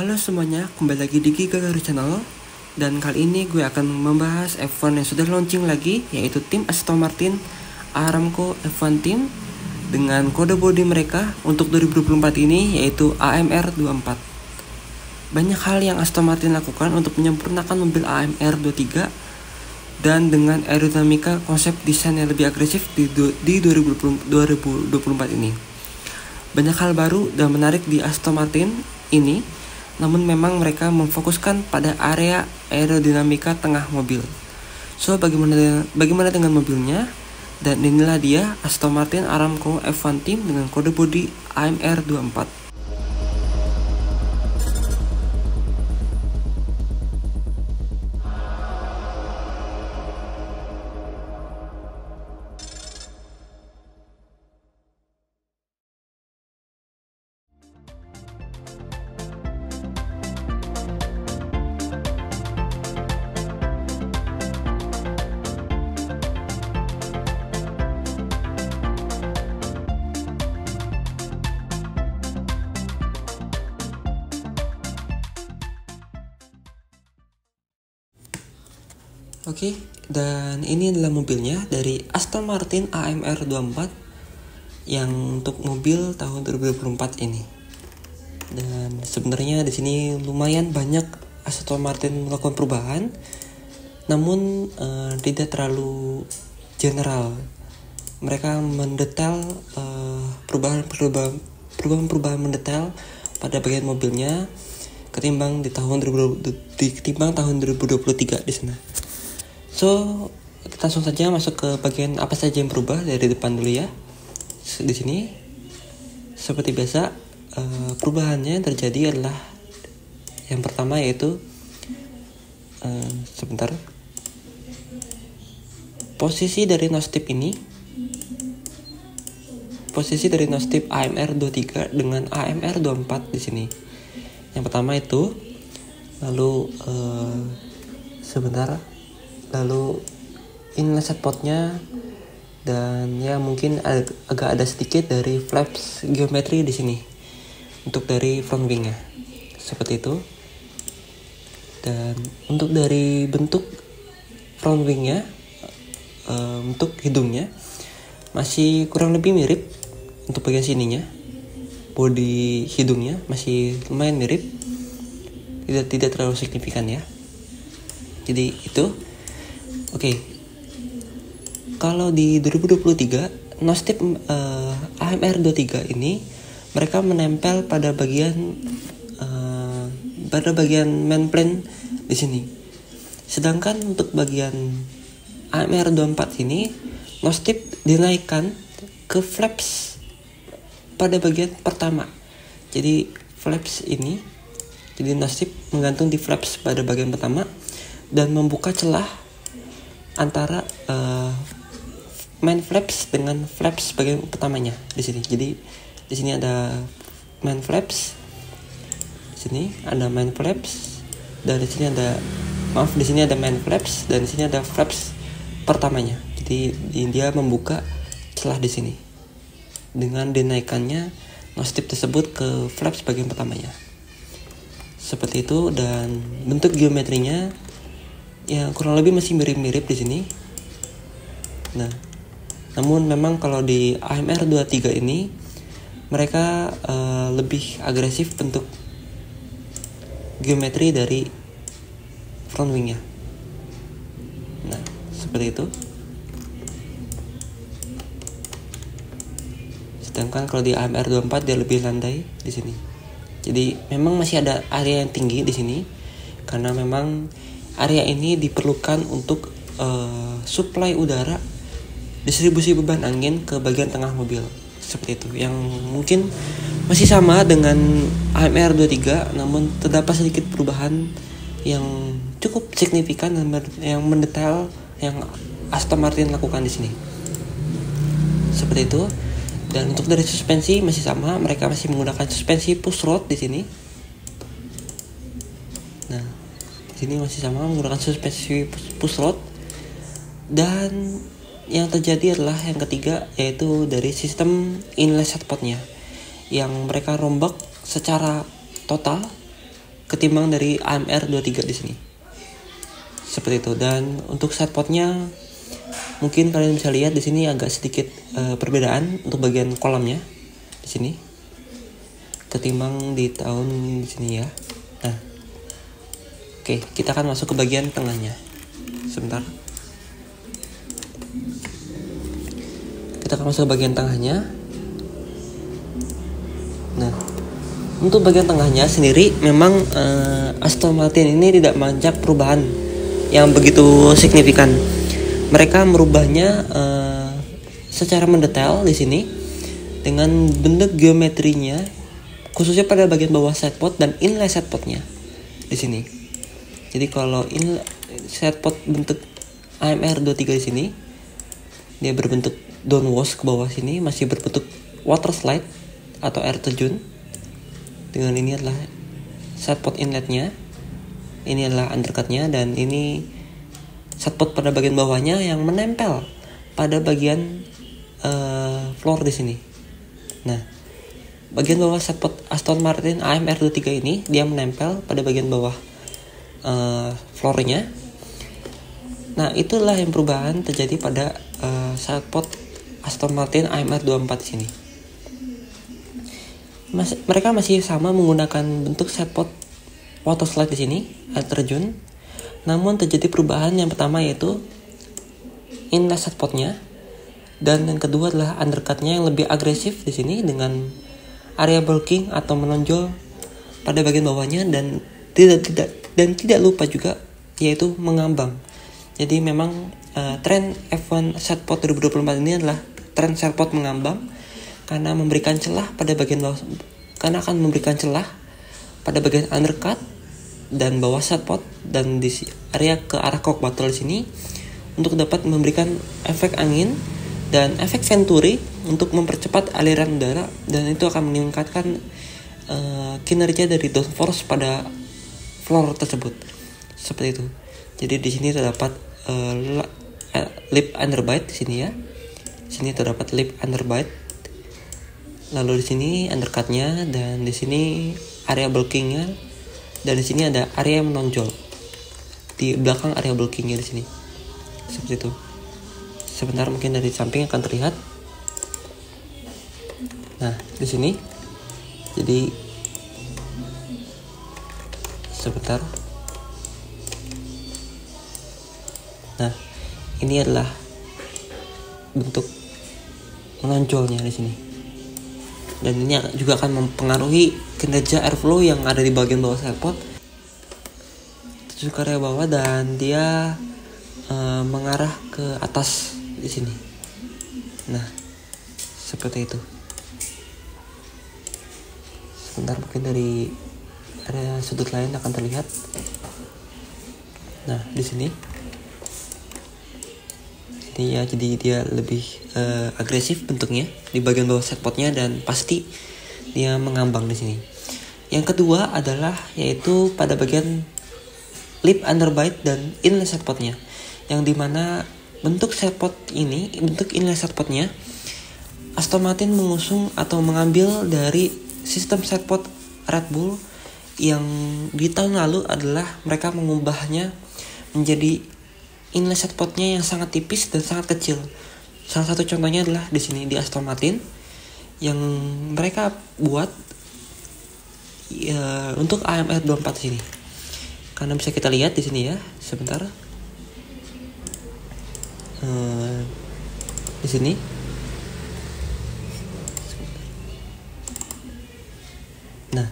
Halo semuanya, kembali lagi di Giga Garu Channel. Dan kali ini gue akan membahas F1 yang sudah launching lagi, yaitu tim Aston Martin Aramco F1 Team dengan kode bodi mereka untuk 2024 ini yaitu AMR24. Banyak hal yang Aston Martin lakukan untuk menyempurnakan mobil AMR23 dan dengan aerodinamika konsep desain yang lebih agresif di 2024 ini. Banyak hal baru dan menarik di Aston Martin ini, namun memang mereka memfokuskan pada area aerodinamika tengah mobil. So, bagaimana dengan mobilnya? Dan inilah dia Aston Martin Aramco F1 Team dengan kode bodi AMR24. Oke, dan ini adalah mobilnya dari Aston Martin AMR24 yang untuk mobil tahun 2024 ini. Dan sebenarnya di sini lumayan banyak Aston Martin melakukan perubahan, namun tidak terlalu general. Mereka mendetail perubahan mendetail pada bagian mobilnya ketimbang tahun 2023 di sana. So, kita langsung saja masuk ke bagian apa saja yang berubah dari depan dulu ya. Di sini, seperti biasa, perubahannya yang terjadi adalah yang pertama yaitu posisi dari nose-tip ini, posisi dari nose-tip AMR23 dengan AMR24 di sini. Yang pertama itu, lalu lalu inlet potnya, dan ya mungkin agak ada sedikit dari flaps geometri di sini untuk dari front wingnya seperti itu. Dan untuk dari bentuk front wingnya, untuk hidungnya masih kurang lebih mirip. Untuk bagian sininya, bodi hidungnya masih lumayan mirip, tidak terlalu signifikan ya. Jadi itu. Oke. Kalau di 2023 nose-tip AMR23 ini mereka menempel pada bagian main plane di sini. Sedangkan untuk bagian AMR24 ini nose-tip dinaikkan ke flaps pada bagian pertama. Jadi flaps ini, jadi nose-tip menggantung di flaps pada bagian pertama dan membuka celah antara main flaps dengan flaps bagian pertamanya di sini. Jadi di sini ada main flaps, di sini ada main flaps, dan di sini ada main flaps, dan di sini ada flaps pertamanya. Jadi dia membuka celah di sini dengan dinaikannya nose-tip tersebut ke flaps bagian pertamanya. Seperti itu, dan bentuk geometrinya ya kurang lebih masih mirip-mirip di sini. Nah, namun memang kalau di AMR23 ini mereka lebih agresif bentuk geometri dari front wingnya. Nah, seperti itu. Sedangkan kalau di AMR24 dia lebih landai di sini. Jadi memang masih ada area yang tinggi di sini karena memang area ini diperlukan untuk suplai udara, distribusi beban angin ke bagian tengah mobil. Seperti itu. Yang mungkin masih sama dengan AMR23, namun terdapat sedikit perubahan yang cukup signifikan dan yang mendetail yang Aston Martin lakukan di sini. Seperti itu. Dan untuk dari suspensi masih sama, mereka masih menggunakan suspensi push rod di sini. Nah, ini masih sama menggunakan suspensi push rod. Dan yang terjadi adalah yang ketiga, yaitu dari sistem inlet potnya yang mereka rombak secara total ketimbang dari AMR 23 di sini. Seperti itu. Dan untuk setpotnya mungkin kalian bisa lihat di sini agak sedikit perbedaan untuk bagian kolamnya di sini ketimbang di tahun di sini ya. Nah, oke, kita akan masuk ke bagian tengahnya. Sebentar. Kita akan masuk ke bagian tengahnya. Nah, untuk bagian tengahnya sendiri memang Aston Martin ini tidak banyak perubahan yang begitu signifikan. Mereka merubahnya secara mendetail di sini dengan bentuk geometrinya, khususnya pada bagian bawah sidepod dan inlay sidepodnya di sini. Jadi kalau sidepod bentuk AMR 23 di sini, dia berbentuk downwash ke bawah sini, masih berbentuk water slide atau air terjun. Dengan ini adalah sidepod inletnya, ini adalah undercutnya, dan ini sidepod pada bagian bawahnya yang menempel pada bagian floor di sini. Nah, bagian bawah sidepod Aston Martin AMR 23 ini dia menempel pada bagian bawah floornya. Nah, itulah yang perubahan terjadi pada sidepod Aston Martin AMR 24 di sini. Mereka masih sama menggunakan bentuk sidepod water slide di sini, air terjun. Namun terjadi perubahan yang pertama yaitu inlay sidepodnya, dan yang kedua adalah undercutnya yang lebih agresif di sini dengan area bulking atau menonjol pada bagian bawahnya, dan tidak lupa juga yaitu mengambang. Jadi memang tren F1 sidepod 2024 ini adalah tren sidepod mengambang, karena memberikan celah pada bagian bawah, karena akan memberikan celah pada bagian undercut dan bawah sidepod dan di area ke arah cock bottle di sini untuk dapat memberikan efek angin dan efek venturi untuk mempercepat aliran udara, dan itu akan meningkatkan kinerja dari downforce pada floor tersebut. Seperti itu. Jadi di sini terdapat lip underbite di sini ya. Di sini terdapat lip underbite. Lalu di sini undercutnya, dan di sini area bulkingnya, dan di sini ada area yang menonjol di belakang area bulkingnya di sini. Seperti itu. Sebentar, mungkin dari samping akan terlihat. Nah, di sini. Jadi sebentar. Nah, ini adalah bentuk menonjolnya di sini. Dan ini juga akan mempengaruhi kinerja airflow yang ada di bagian bawah sidepod, tujuh ke area bawah, dan dia mengarah ke atas di sini. Nah, seperti itu. Sebentar, mungkin dari area sudut lain akan terlihat. Nah, di sini. Jadi dia lebih agresif bentuknya di bagian bawah sidepodnya, dan pasti dia mengambang di sini. Yang kedua adalah yaitu pada bagian lip underbite dan inlay sidepodnya, yang dimana bentuk sidepod ini, bentuk inlay sidepodnya Aston Martin mengusung atau mengambil dari sistem sidepod Red Bull yang di tahun lalu adalah mereka mengubahnya menjadi inlay sidepodnya yang sangat tipis dan sangat kecil. Salah satu contohnya adalah di sini di Aston Martin yang mereka buat ya, untuk AMR 24 di sini. Karena bisa kita lihat di sini ya, sebentar. Di sini. Nah,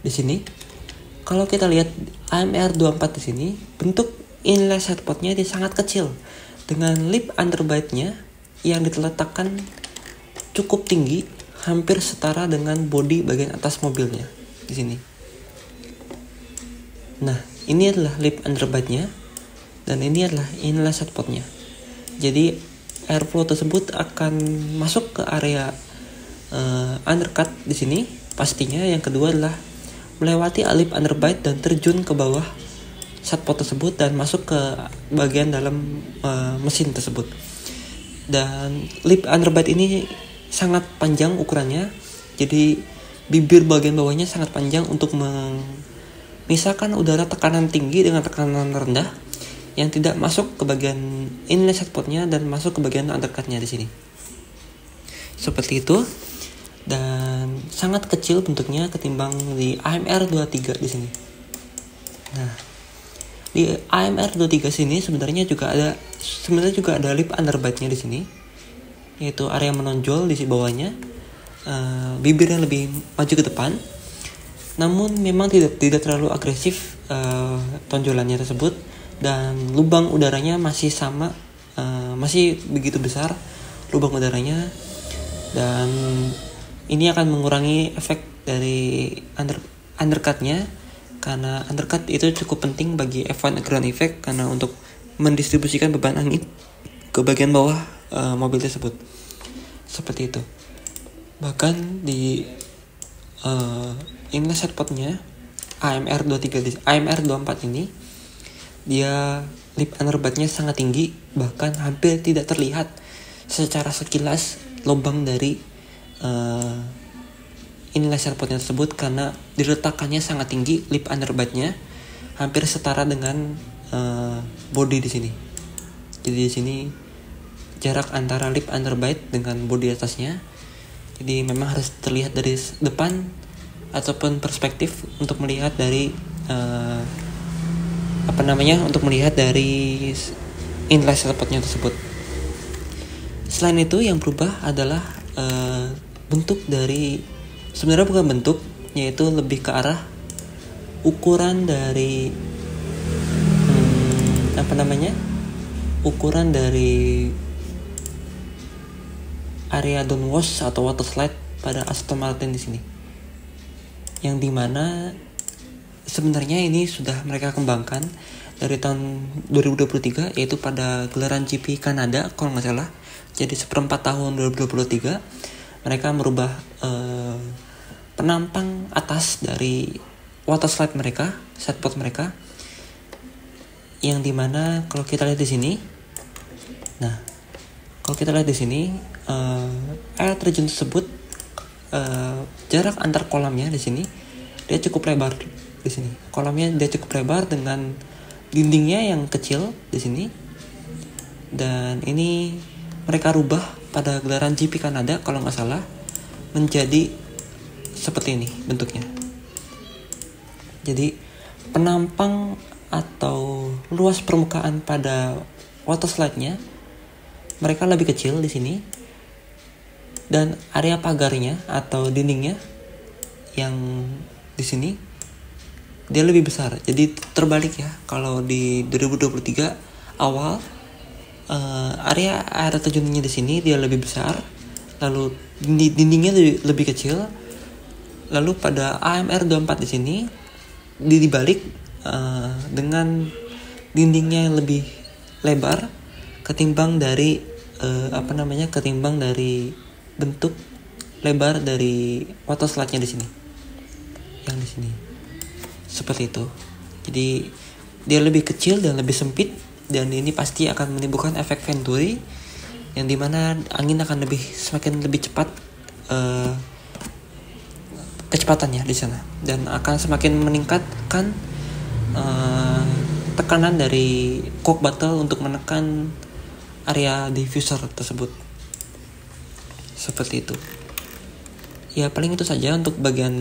di sini kalau kita lihat AMR 24 di sini, bentuk inlay sidepodnya dia sangat kecil dengan lip underbite-nya yang diletakkan cukup tinggi, hampir setara dengan bodi bagian atas mobilnya di sini. Nah, ini adalah lip underbite-nya dan ini adalah inlay sidepodnya. Jadi airflow tersebut akan masuk ke area undercut di sini pastinya. Yang kedua adalah melewati lip underbite dan terjun ke bawah sidepod tersebut dan masuk ke bagian dalam mesin tersebut. Dan lip underbite ini sangat panjang ukurannya, jadi bibir bagian bawahnya sangat panjang untuk misalkan udara tekanan tinggi dengan tekanan rendah yang tidak masuk ke bagian inlet setpotnya dan masuk ke bagian undercutnya di sini. Seperti itu, dan sangat kecil bentuknya ketimbang di AMR 23 di sini. Nah, di AMR 23 sini sebenarnya juga ada lip underbite-nya di sini, yaitu area menonjol di bawahnya, bibir yang lebih maju ke depan. Namun memang tidak terlalu agresif tonjolannya tersebut, dan lubang udaranya masih sama, masih begitu besar lubang udaranya, dan ini akan mengurangi efek dari undercutnya, karena undercut itu cukup penting bagi F1 ground effect karena untuk mendistribusikan beban angin ke bagian bawah mobil tersebut. Seperti itu. Bahkan di inlet setpotnya AMR 24 ini, dia lip underbite-nya sangat tinggi, bahkan hampir tidak terlihat secara sekilas lubang dari inlet setpotnya tersebut, karena diletakkannya sangat tinggi. Lip underbite-nya hampir setara dengan body di sini. Jadi di sini jarak antara lip underbite dengan body atasnya, jadi memang harus terlihat dari depan ataupun perspektif untuk melihat dari untuk melihat dari inlet setpotnya tersebut. Selain itu, yang berubah adalah bentuk dari, sebenarnya bukan bentuk, yaitu lebih ke arah ukuran dari ukuran dari area downwash atau water slide pada Aston Martin di sini, yang dimana sebenarnya ini sudah mereka kembangkan dari tahun 2023, yaitu pada gelaran GP Kanada kalau nggak salah. Jadi seperempat tahun 2023 mereka merubah penampang atas dari water slide mereka, setpot mereka, yang dimana kalau kita lihat di sini, air terjun tersebut, jarak antar kolamnya di sini dia cukup lebar di sini. Kolamnya dia cukup lebar dengan dindingnya yang kecil di sini, dan ini mereka rubah pada gelaran GP Kanada kalau nggak salah menjadi seperti ini bentuknya. Jadi penampang atau luas permukaan pada water slide-nya mereka lebih kecil di sini, dan area pagarnya atau dindingnya yang di sini dia lebih besar. Jadi terbalik ya, kalau di 2023 awal area air terjunnya di sini dia lebih besar, lalu dindingnya lebih kecil. Lalu pada AMR 24 di sini dibalik dengan dindingnya yang lebih lebar ketimbang dari bentuk lebar dari water slide-nya di sini. Yang di sini. Seperti itu. Jadi dia lebih kecil dan lebih sempit, dan ini pasti akan menimbulkan efek Venturi, yang dimana angin akan semakin lebih cepat kecepatannya di sana, dan akan semakin meningkatkan tekanan dari coke bottle untuk menekan area diffuser tersebut. Seperti itu. Ya paling itu saja untuk bagian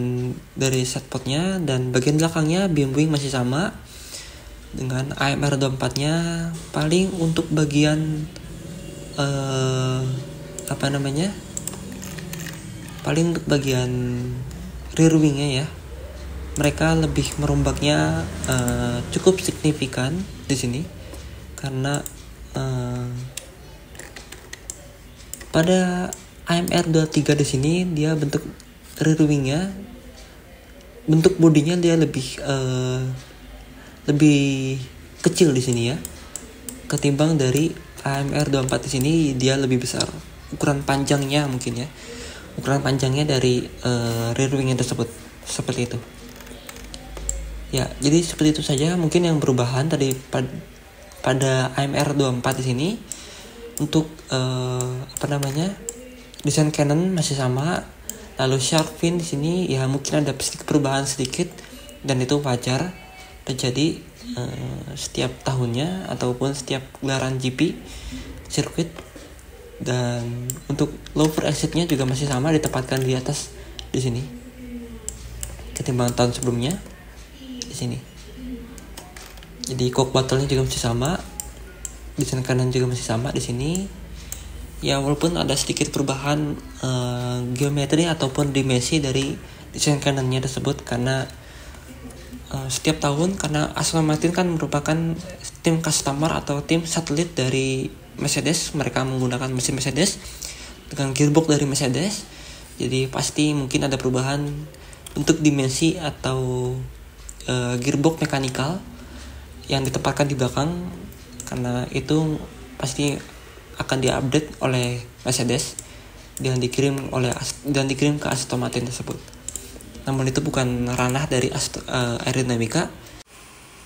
dari setpotnya, dan bagian belakangnya beam wing masih sama dengan AMR 24-nya. Paling untuk bagian paling untuk bagian rear wing-nya ya, mereka lebih merombaknya cukup signifikan di sini, karena pada AMR 23 di sini dia bentuk rear wing-nya, bentuk bodinya dia lebih kecil di sini ya, ketimbang dari AMR 24 di sini dia lebih besar. Ukuran panjangnya mungkin ya, ukuran panjangnya dari rear wing-nya tersebut. Seperti itu. Ya, jadi seperti itu saja mungkin yang perubahan tadi pada AMR 24 di sini. Untuk desain cannon masih sama. Lalu shark fin di sini ya mungkin ada sedikit perubahan sedikit dan itu wajar terjadi setiap tahunnya ataupun setiap gelaran GP sirkuit. Dan untuk lower exit-nya juga masih sama, ditempatkan di atas di sini ketimbang tahun sebelumnya di sini. Jadi cock bottle-nya juga masih sama, desain kanan juga masih sama di sini. Ya walaupun ada sedikit perubahan geometri ataupun dimensi dari desain kanannya tersebut, karena setiap tahun, karena Aston Martin kan merupakan tim customer atau tim satelit dari Mercedes, mereka menggunakan mesin Mercedes dengan gearbox dari Mercedes, jadi pasti mungkin ada perubahan untuk dimensi atau gearbox mekanikal yang ditempatkan di belakang, karena itu pasti akan diupdate oleh Mercedes dan dikirim ke Aston Martin tersebut. Namun itu bukan ranah dari aerodinamika.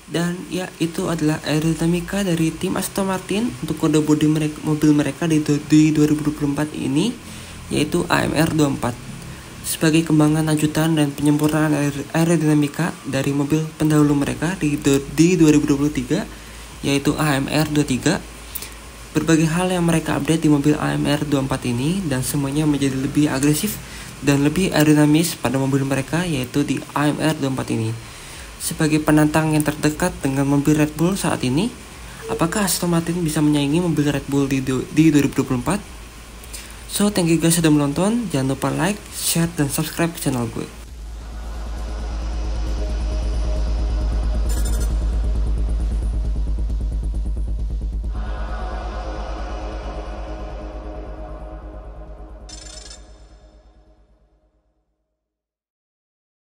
Dan ya, itu adalah aerodinamika dari tim Aston Martin untuk kode bodi mobil mereka di 2024 ini, yaitu AMR 24. Sebagai kembangan lanjutan dan penyempurnaan aerodinamika dari mobil pendahulu mereka di 2023, yaitu AMR 23. Berbagai hal yang mereka update di mobil AMR 24 ini, dan semuanya menjadi lebih agresif dan lebih aerodinamis pada mobil mereka, yaitu di AMR 24 ini. Sebagai penantang yang terdekat dengan mobil Red Bull saat ini, apakah Aston Martin bisa menyaingi mobil Red Bull di 2024? So, thank you guys sudah menonton. Jangan lupa like, share, dan subscribe ke channel gue.